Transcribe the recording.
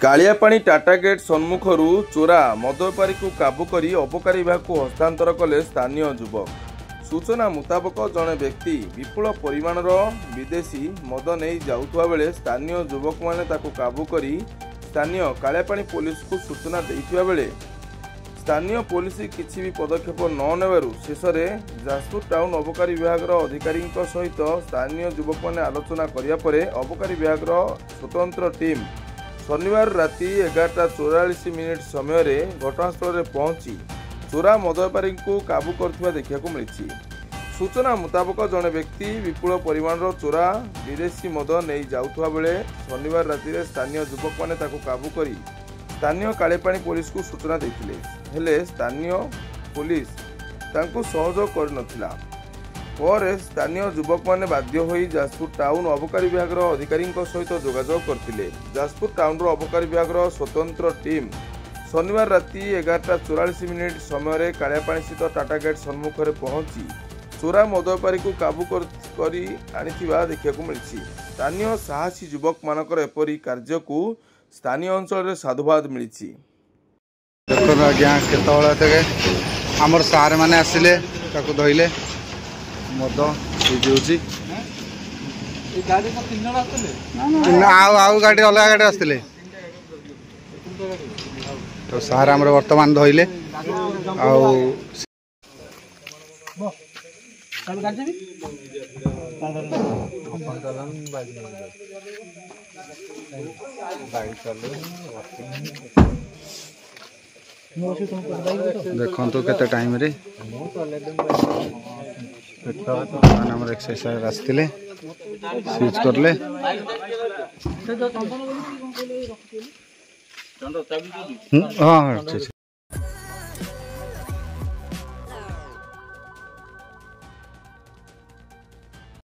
कालियापाणी Tata gate सम्मुखर चोरा मद बेपारी को काबू कर अबकारी विभाग को हस्तांतर कले स्थानीय युवक। सूचना मुताबक जड़े व्यक्ति विपुल परिमाणर विदेशी मद नहीं जाउथुवा बेले स्थानीय युवक माने ताकू काबू कर स्थानीय कालियापाणी पुलिस को सूचना देइथिबा बेले स्थानीय पुलिस किसी भी पदक्षेप न नेबारु शेष में जाजपुर टाउन अबकारी विभाग अधिकारी सहित स्थानीय युवक मैंने आलोचना करिया परे अबकारी विभाग स्वतंत्र टीम शनिवार राति 11:44 समय घटनास्थल में पहुंची चोरा मद बेपारी को काबू करथिबा देखिया मिली। सूचना मुताबक जड़े व्यक्ति विपुल परिमाणर चोरा विदेशी मद नहीं जाउथुवा बेले शनिवार राति स्थानीय युवक मैंने ताकू काबू कर स्थानीय कालियापाणी पुलिस को सूचना देथिले हेले स्थानीय पुलिस तांको सहयोग कर नथिला। पर स्थानीय युवक मैंने बाध्य होई जाजपुर टाउन अबकारी विभाग अधिकारी सहित जोगाजोग करथिले। जाजपुर टाउन अबकारी विभाग स्वतंत्र टीम शनिवार राति 11:44 समय कालियापाणी स्थित टाटा गेट सम्मुख में पहुंची चोरा मद बेपारी को काबू करी आनिथिबा देखिया मिली। स्थानीय साहसी युवक मानकर एपरी कार्य को स्थानीय अंचल साधुवाद मिली। देखो आज्ञा केतले आमर सार मैंने आसिले धोइले मद आउ गाड़ी अलग गाड़ी आसते तो सार आमर वर्तमान धोइले देखो केते टाइम रे आमर एक्सरसाइज आसते स्विच करले हाँ।